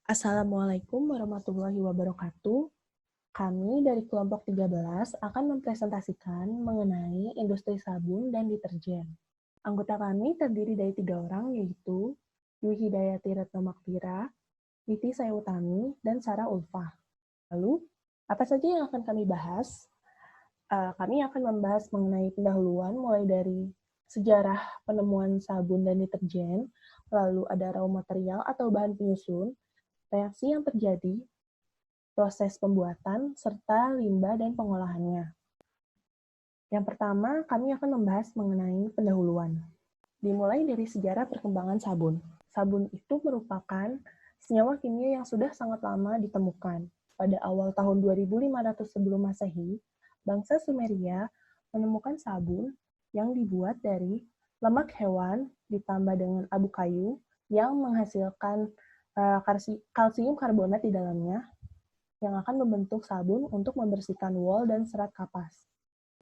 Assalamualaikum warahmatullahi wabarakatuh. Kami dari kelompok 13 akan mempresentasikan mengenai industri sabun dan deterjen. Anggota kami terdiri dari 3 orang, yaitu Dwi Hidayati Retno Makfira, Witi Sayutami, dan Sarah Ulfah. Lalu, apa saja yang akan kami bahas? Kami akan membahas mengenai pendahuluan mulai dari sejarah penemuan sabun dan deterjen, lalu ada raw material atau bahan penyusun, reaksi yang terjadi, proses pembuatan, serta limbah dan pengolahannya. Yang pertama, kami akan membahas mengenai pendahuluan. Dimulai dari sejarah perkembangan sabun. Sabun itu merupakan senyawa kimia yang sudah sangat lama ditemukan. Pada awal tahun 2500 sebelum Masehi, bangsa Sumeria menemukan sabun yang dibuat dari lemak hewan ditambah dengan abu kayu yang menghasilkan kalsium karbonat di dalamnya yang akan membentuk sabun untuk membersihkan wol dan serat kapas.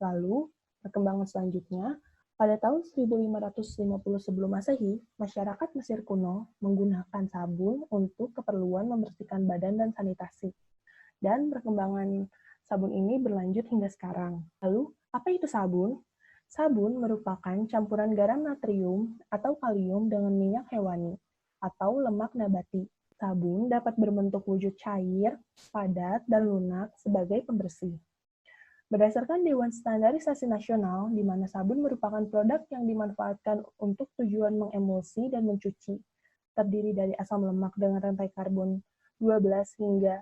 Lalu, perkembangan selanjutnya, pada tahun 1550 sebelum Masehi, masyarakat Mesir kuno menggunakan sabun untuk keperluan membersihkan badan dan sanitasi. Dan perkembangan sabun ini berlanjut hingga sekarang. Lalu, apa itu sabun? Sabun merupakan campuran garam natrium atau kalium dengan minyak hewani atau lemak nabati. Sabun dapat berbentuk wujud cair, padat, dan lunak sebagai pembersih. Berdasarkan Dewan Standarisasi Nasional, di mana sabun merupakan produk yang dimanfaatkan untuk tujuan mengemulsi dan mencuci, terdiri dari asam lemak dengan rantai karbon 12 hingga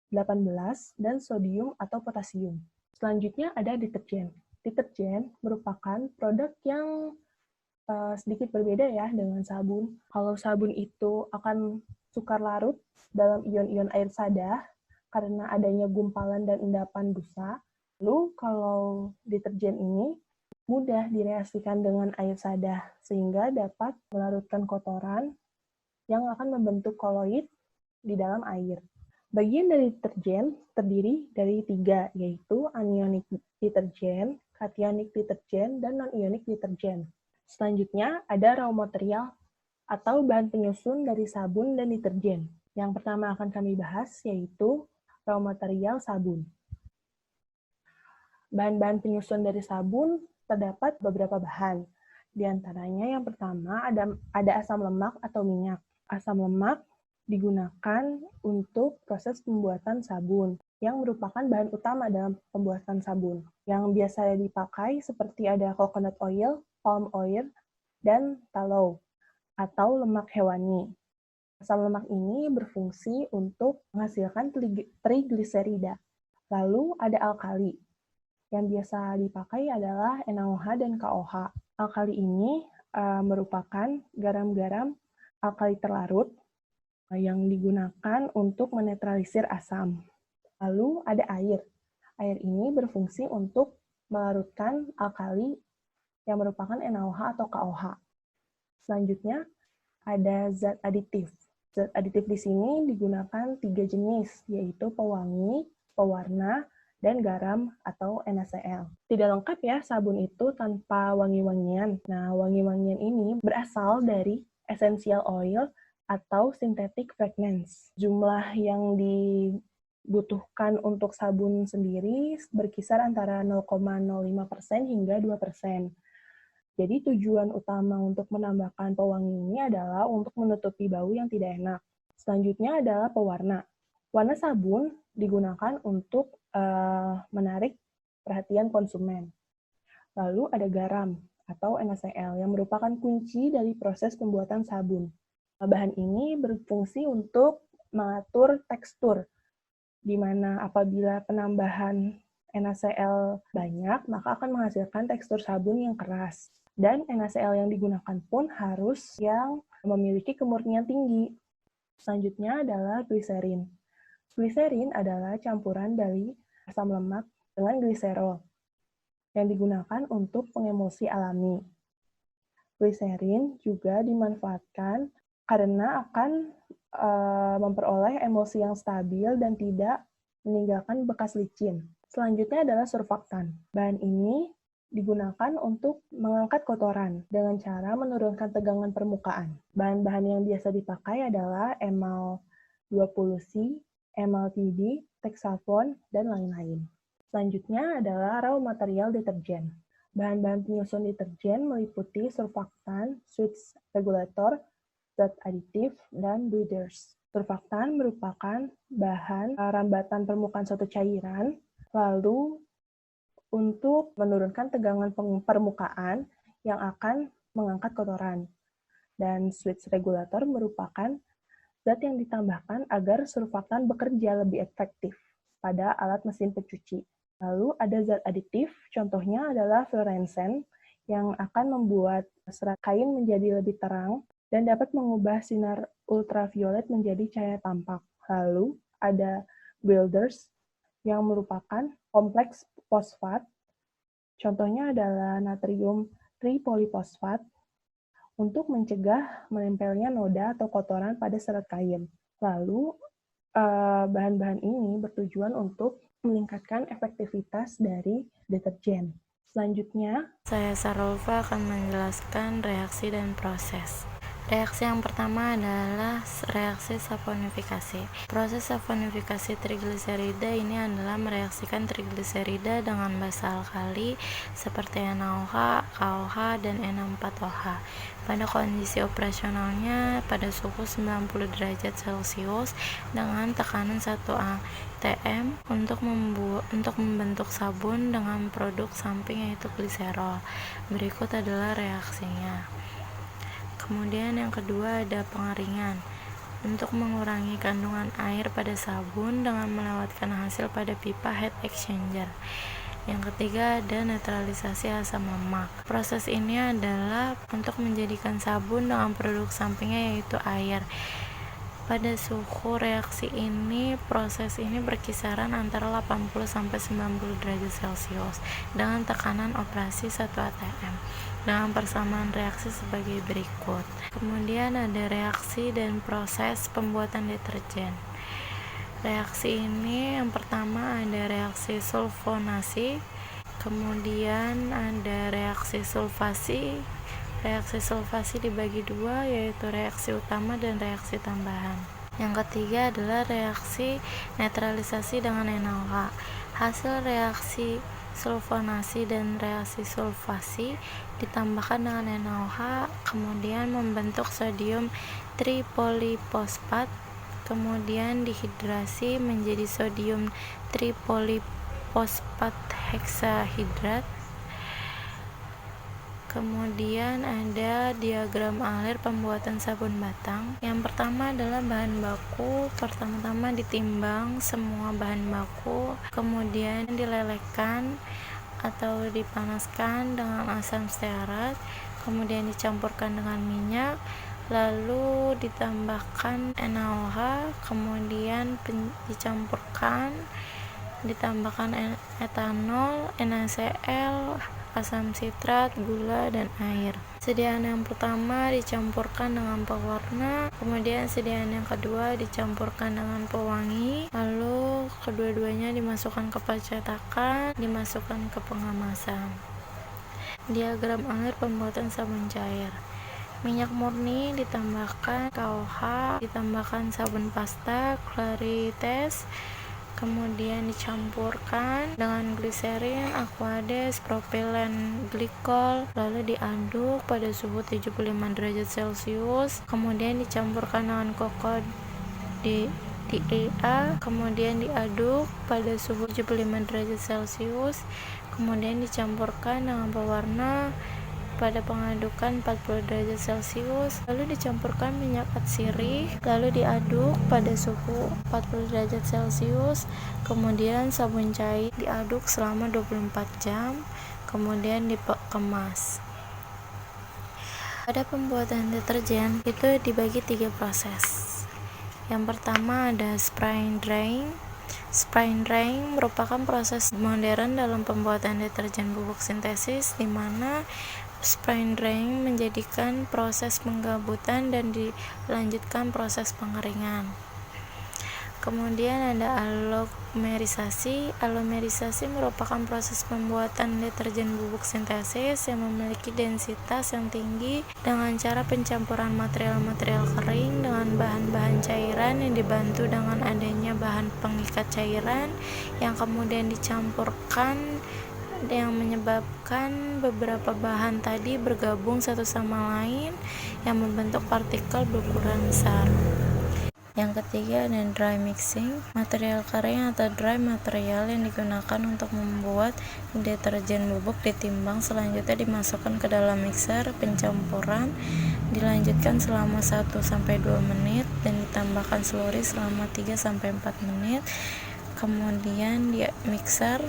18 dan sodium atau potasium. Selanjutnya ada deterjen. Deterjen merupakan produk yang sedikit berbeda ya dengan sabun. Kalau sabun itu akan sukar larut dalam ion-ion air sadah karena adanya gumpalan dan endapan busa. Lalu kalau deterjen ini mudah direaksikan dengan air sadah sehingga dapat melarutkan kotoran yang akan membentuk koloid di dalam air. Bagian dari deterjen terdiri dari 3, yaitu anionic deterjen, kationic deterjen, dan non-ionic deterjen. Selanjutnya ada raw material atau bahan penyusun dari sabun dan deterjen. Yang pertama akan kami bahas yaitu raw material sabun. Bahan-bahan penyusun dari sabun terdapat beberapa bahan. Di antaranya yang pertama ada asam lemak atau minyak. Asam lemak digunakan untuk proses pembuatan sabun yang merupakan bahan utama dalam pembuatan sabun. Yang biasa dipakai seperti ada coconut oil, palm oil, dan tallow atau lemak hewani. Asam lemak ini berfungsi untuk menghasilkan trigliserida. Lalu ada alkali. Yang biasa dipakai adalah NaOH dan KOH. Alkali ini merupakan garam-garam alkali terlarut yang digunakan untuk menetralisir asam. Lalu ada air. Air ini berfungsi untuk melarutkan alkali yang merupakan NaOH atau KOH. Selanjutnya ada zat aditif. Zat aditif di sini digunakan 3 jenis, yaitu pewangi, pewarna, dan garam atau NaCl. Tidak lengkap ya sabun itu tanpa wangi-wangian. Nah, wangi-wangian ini berasal dari essential oil atau synthetic fragrance. Jumlah yang dibutuhkan untuk sabun sendiri berkisar antara 0,05% hingga 2%. Jadi tujuan utama untuk menambahkan pewangi ini adalah untuk menutupi bau yang tidak enak. Selanjutnya adalah pewarna. Warna sabun digunakan untuk menarik perhatian konsumen. Lalu ada garam atau NaCl yang merupakan kunci dari proses pembuatan sabun. Bahan ini berfungsi untuk mengatur tekstur, di mana apabila penambahan NaCl banyak, maka akan menghasilkan tekstur sabun yang keras. Dan NaCl yang digunakan pun harus yang memiliki kemurnian tinggi. Selanjutnya adalah gliserin. Gliserin adalah campuran dari asam lemak dengan gliserol yang digunakan untuk pengemulsi alami. Gliserin juga dimanfaatkan karena akan memperoleh emulsi yang stabil dan tidak meninggalkan bekas licin. Selanjutnya adalah surfaktan. Bahan ini digunakan untuk mengangkat kotoran dengan cara menurunkan tegangan permukaan. Bahan-bahan yang biasa dipakai adalah emal 20C, MLTD, Texafon, dan lain-lain. Selanjutnya adalah raw material deterjen. Bahan-bahan penyusun deterjen meliputi surfaktan, switch regulator, zat aditif, dan breeders. Surfaktan merupakan bahan rambatan permukaan suatu cairan, lalu untuk menurunkan tegangan permukaan yang akan mengangkat kotoran. Dan switch regulator merupakan zat yang ditambahkan agar surfaktan bekerja lebih efektif pada alat mesin pencuci. Lalu ada zat aditif, contohnya adalah fluorescent yang akan membuat serat kain menjadi lebih terang dan dapat mengubah sinar ultraviolet menjadi cahaya tampak. Lalu ada builders yang merupakan kompleks fosfat, contohnya adalah natrium tripolifosfat, untuk mencegah menempelnya noda atau kotoran pada serat kain. Lalu, bahan-bahan ini bertujuan untuk meningkatkan efektivitas dari deterjen. Selanjutnya, saya Sarulfa akan menjelaskan reaksi dan proses. Reaksi yang pertama adalah reaksi saponifikasi. Proses saponifikasi trigliserida ini adalah mereaksikan trigliserida dengan basa alkali seperti NaOH, KOH, dan N4OH. Pada kondisi operasionalnya pada suhu 90 derajat Celcius dengan tekanan 1 atm untuk membentuk sabun dengan produk samping yaitu gliserol. Berikut adalah reaksinya. Kemudian yang kedua ada pengeringan. Untuk mengurangi kandungan air pada sabun dengan melewatkan hasil pada pipa heat exchanger. Yang ketiga ada netralisasi asam lemak. Proses ini adalah untuk menjadikan sabun dengan produk sampingnya yaitu air. Pada suhu reaksi ini, proses ini berkisaran antara 80-90 derajat Celcius dengan tekanan operasi 1 atm dengan persamaan reaksi sebagai berikut. Kemudian ada reaksi dan proses pembuatan deterjen. Reaksi ini yang pertama ada reaksi sulfonasi, kemudian ada reaksi sulfasi. Reaksi sulfasi dibagi dua, yaitu reaksi utama dan reaksi tambahan. Yang ketiga adalah reaksi netralisasi dengan NaOH. Hasil reaksi sulfonasi dan reaksi sulfasi ditambahkan dengan NaOH, kemudian membentuk sodium tripolifosfat, kemudian dihidrasi menjadi sodium tripolifosfat heksahidrat. Kemudian ada diagram alir pembuatan sabun batang. Yang pertama adalah bahan baku. Pertama-tama ditimbang semua bahan baku, kemudian dilelehkan atau dipanaskan dengan asam stearat, kemudian dicampurkan dengan minyak, lalu ditambahkan NaOH, kemudian ditambahkan etanol, NaCl, asam sitrat, gula, dan air. Sediaan yang pertama dicampurkan dengan pewarna, kemudian sediaan yang kedua dicampurkan dengan pewangi, lalu kedua-duanya dimasukkan ke percetakan, dimasukkan ke pengemasan. Diagram alir pembuatan sabun cair. Minyak murni ditambahkan KOH, ditambahkan sabun pasta, Clarites, kemudian dicampurkan dengan gliserin, aquades, propilen glikol, lalu diaduk pada suhu 75 derajat Celcius, kemudian dicampurkan dengan koko DEA, kemudian diaduk pada suhu 75 derajat Celcius, kemudian dicampurkan dengan pewarna pada pengadukan 40 derajat Celcius, lalu dicampurkan minyak atsiri, lalu diaduk pada suhu 40 derajat Celcius, kemudian sabun cair diaduk selama 24 jam, kemudian dikemas. Pada pembuatan deterjen itu dibagi 3 proses. Yang pertama ada spray drying. Spray drying merupakan proses modern dalam pembuatan deterjen bubuk sintesis, di mana spray drying menjadikan proses penggabutan dan dilanjutkan proses pengeringan. Kemudian ada alomerisasi. Alomerisasi merupakan proses pembuatan deterjen bubuk sintesis yang memiliki densitas yang tinggi dengan cara pencampuran material-material kering dengan bahan-bahan cairan yang dibantu dengan adanya bahan pengikat cairan yang kemudian dicampurkan, yang menyebabkan beberapa bahan tadi bergabung satu sama lain yang membentuk partikel berukuran besar. Yang ketiga ada dry mixing. Material kering atau dry material yang digunakan untuk membuat deterjen bubuk ditimbang, selanjutnya dimasukkan ke dalam mixer pencampuran, dilanjutkan selama 1-2 menit dan ditambahkan seluri selama 3-4 menit. Kemudian di mixer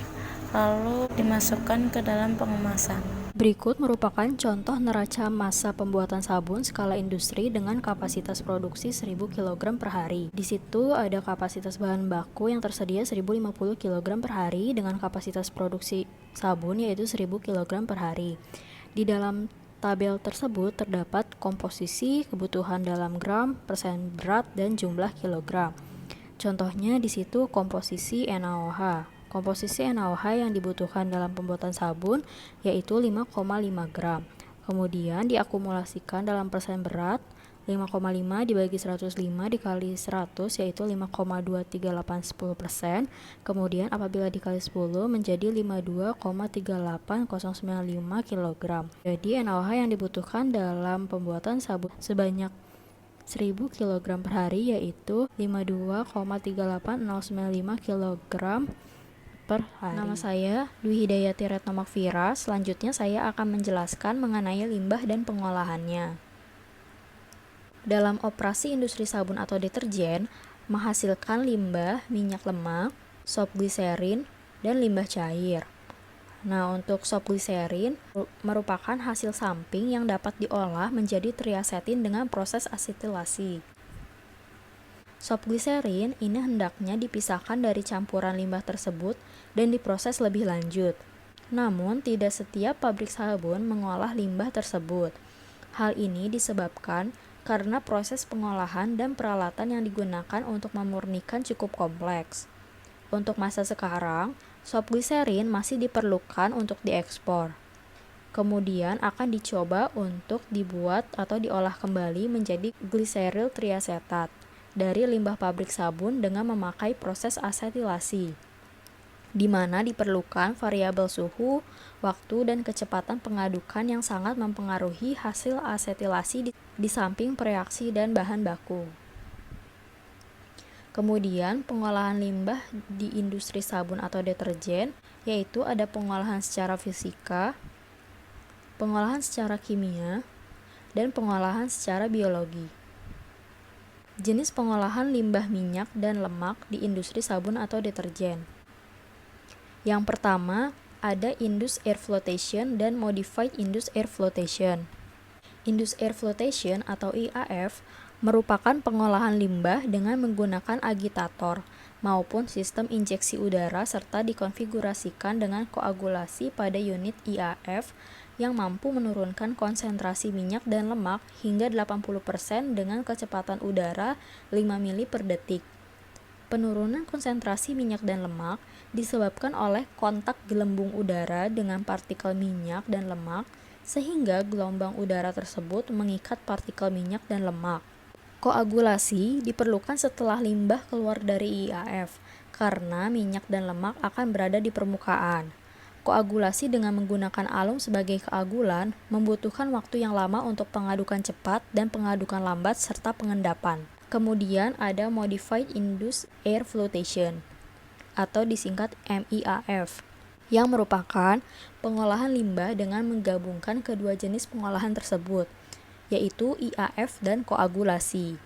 lalu dimasukkan ke dalam pengemasan. Berikut merupakan contoh neraca massa pembuatan sabun skala industri dengan kapasitas produksi 1000 kg per hari. Di situ ada kapasitas bahan baku yang tersedia 1050 kg per hari dengan kapasitas produksi sabun yaitu 1000 kg per hari. Di dalam tabel tersebut terdapat komposisi, kebutuhan dalam gram, persen berat, dan jumlah kilogram. Contohnya di situ komposisi NaOH. Komposisi NaOH yang dibutuhkan dalam pembuatan sabun yaitu 5,5 gram. Kemudian diakumulasikan dalam persen berat, 5,5 dibagi 105 dikali 100 yaitu 5,23810%. Kemudian apabila dikali 10 menjadi 52,38095 kg. Jadi NaOH yang dibutuhkan dalam pembuatan sabun sebanyak 1000 kg per hari yaitu 52,38095 kg per hari. Nama saya Dwi Hidayati Retno Makfira. Selanjutnya saya akan menjelaskan mengenai limbah dan pengolahannya. Dalam operasi industri sabun atau deterjen, menghasilkan limbah, minyak lemak, sop gliserin, dan limbah cair. Nah, untuk sop gliserin merupakan hasil samping yang dapat diolah menjadi triasetin dengan proses asetilasi. Sop gliserin ini hendaknya dipisahkan dari campuran limbah tersebut dan diproses lebih lanjut. Namun, tidak setiap pabrik sabun mengolah limbah tersebut. Hal ini disebabkan karena proses pengolahan dan peralatan yang digunakan untuk memurnikan cukup kompleks. Untuk masa sekarang, sop gliserin masih diperlukan untuk diekspor. Kemudian akan dicoba untuk dibuat atau diolah kembali menjadi gliseril triasetat dari limbah pabrik sabun dengan memakai proses asetilasi, di mana diperlukan variabel suhu, waktu, dan kecepatan pengadukan yang sangat mempengaruhi hasil asetilasi di samping reaksi dan bahan baku. Kemudian pengolahan limbah di industri sabun atau deterjen, yaitu ada pengolahan secara fisika, pengolahan secara kimia, dan pengolahan secara biologi. Jenis pengolahan limbah minyak dan lemak di industri sabun atau deterjen. Yang pertama, ada Induced Air Flotation dan Modified Induced Air Flotation. Induced Air Flotation atau IAF merupakan pengolahan limbah dengan menggunakan agitator maupun sistem injeksi udara serta dikonfigurasikan dengan koagulasi pada unit IAF yang mampu menurunkan konsentrasi minyak dan lemak hingga 80% dengan kecepatan udara 5 mili per detik. Penurunan konsentrasi minyak dan lemak disebabkan oleh kontak gelembung udara dengan partikel minyak dan lemak sehingga gelombang udara tersebut mengikat partikel minyak dan lemak. Koagulasi diperlukan setelah limbah keluar dari IAF karena minyak dan lemak akan berada di permukaan. Koagulasi dengan menggunakan alum sebagai keagulan membutuhkan waktu yang lama untuk pengadukan cepat dan pengadukan lambat serta pengendapan. Kemudian ada Modified Induced Air Flotation atau disingkat MIAF yang merupakan pengolahan limbah dengan menggabungkan kedua jenis pengolahan tersebut, yaitu IAF dan koagulasi.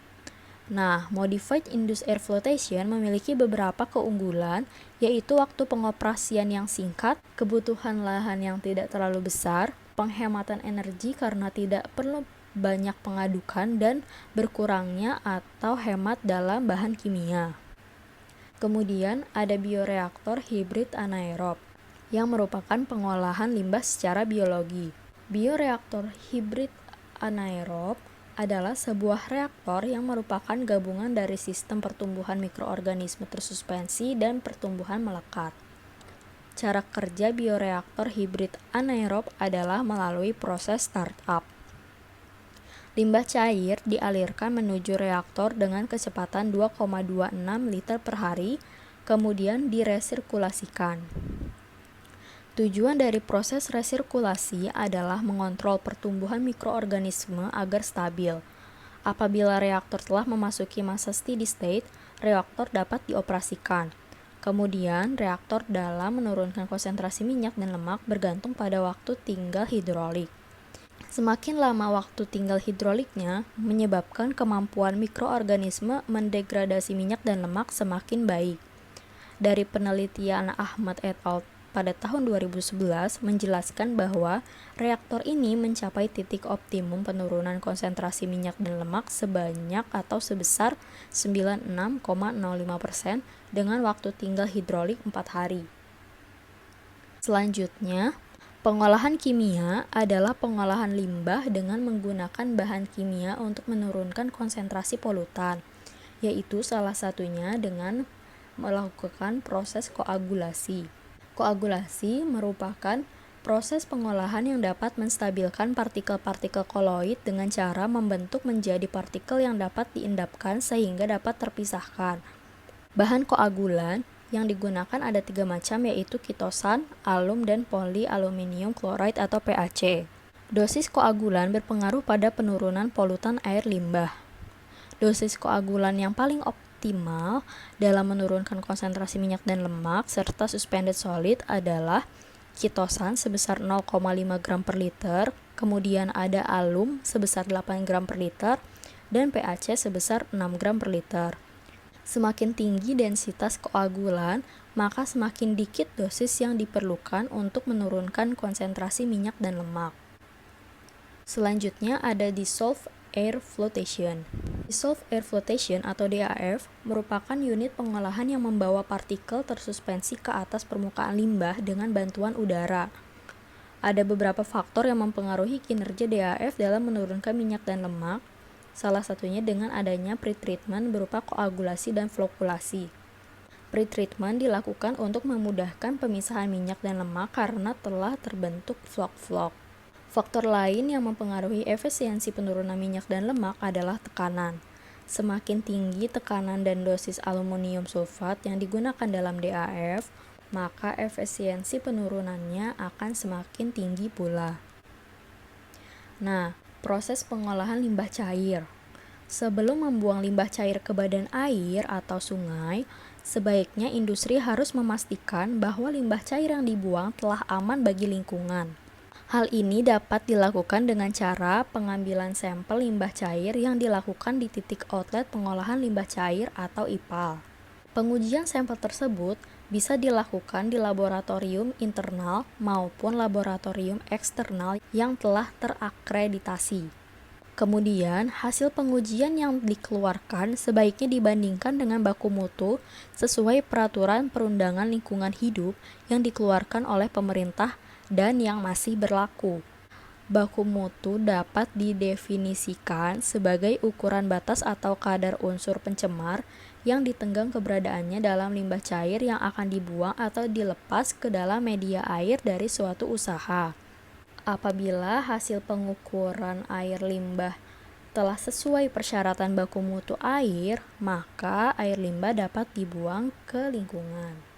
Nah, Modified Induced Air Flotation memiliki beberapa keunggulan, yaitu waktu pengoperasian yang singkat, kebutuhan lahan yang tidak terlalu besar, penghematan energi karena tidak perlu banyak pengadukan, dan berkurangnya atau hemat dalam bahan kimia. Kemudian ada bioreaktor hibrid anaerob, yang merupakan pengolahan limbah secara biologi. Bioreaktor hibrid anaerob adalah sebuah reaktor yang merupakan gabungan dari sistem pertumbuhan mikroorganisme tersuspensi dan pertumbuhan melekat. Cara kerja bioreaktor hibrid anaerob adalah melalui proses startup. Limbah cair dialirkan menuju reaktor dengan kecepatan 2,26 liter per hari, kemudian diresirkulasikan. Tujuan dari proses resirkulasi adalah mengontrol pertumbuhan mikroorganisme agar stabil. Apabila reaktor telah memasuki masa steady state, reaktor dapat dioperasikan. Kemudian, reaktor dalam menurunkan konsentrasi minyak dan lemak bergantung pada waktu tinggal hidrolik. Semakin lama waktu tinggal hidroliknya, menyebabkan kemampuan mikroorganisme mendegradasi minyak dan lemak semakin baik. Dari penelitian Ahmad et al. Pada tahun 2011 menjelaskan bahwa reaktor ini mencapai titik optimum penurunan konsentrasi minyak dan lemak sebanyak atau sebesar 96,05% dengan waktu tinggal hidrolik 4 hari. Selanjutnya, pengolahan kimia adalah pengolahan limbah dengan menggunakan bahan kimia untuk menurunkan konsentrasi polutan, yaitu salah satunya dengan melakukan proses koagulasi. Koagulasi merupakan proses pengolahan yang dapat menstabilkan partikel-partikel koloid dengan cara membentuk menjadi partikel yang dapat diendapkan sehingga dapat terpisahkan. Bahan koagulan yang digunakan ada 3 macam, yaitu kitosan, alum, dan polyaluminium chloride atau PAC. Dosis koagulan berpengaruh pada penurunan polutan air limbah. Dosis koagulan yang paling optimal dalam menurunkan konsentrasi minyak dan lemak serta suspended solid adalah kitosan sebesar 0,5 gram per liter, kemudian ada alum sebesar 8 gram per liter, dan PAC sebesar 6 gram per liter. Semakin tinggi densitas koagulan, maka semakin dikit dosis yang diperlukan untuk menurunkan konsentrasi minyak dan lemak. Selanjutnya ada dissolved air flotation. Dissolved air flotation atau DAF merupakan unit pengolahan yang membawa partikel tersuspensi ke atas permukaan limbah dengan bantuan udara. Ada beberapa faktor yang mempengaruhi kinerja DAF dalam menurunkan minyak dan lemak, salah satunya dengan adanya pretreatment berupa koagulasi dan flokulasi. Pretreatment dilakukan untuk memudahkan pemisahan minyak dan lemak karena telah terbentuk flok-flok. Faktor lain yang mempengaruhi efisiensi penurunan minyak dan lemak adalah tekanan. Semakin tinggi tekanan dan dosis aluminium sulfat yang digunakan dalam DAF, maka efisiensi penurunannya akan semakin tinggi pula. Nah, proses pengolahan limbah cair. Sebelum membuang limbah cair ke badan air atau sungai, sebaiknya industri harus memastikan bahwa limbah cair yang dibuang telah aman bagi lingkungan. Hal ini dapat dilakukan dengan cara pengambilan sampel limbah cair yang dilakukan di titik outlet pengolahan limbah cair atau IPAL. Pengujian sampel tersebut bisa dilakukan di laboratorium internal maupun laboratorium eksternal yang telah terakreditasi. Kemudian, hasil pengujian yang dikeluarkan sebaiknya dibandingkan dengan baku mutu sesuai peraturan perundangan lingkungan hidup yang dikeluarkan oleh pemerintah dan yang masih berlaku. Baku mutu dapat didefinisikan sebagai ukuran batas atau kadar unsur pencemar yang ditenggang keberadaannya dalam limbah cair yang akan dibuang atau dilepas ke dalam media air dari suatu usaha. Apabila hasil pengukuran air limbah telah sesuai persyaratan baku mutu air, maka air limbah dapat dibuang ke lingkungan.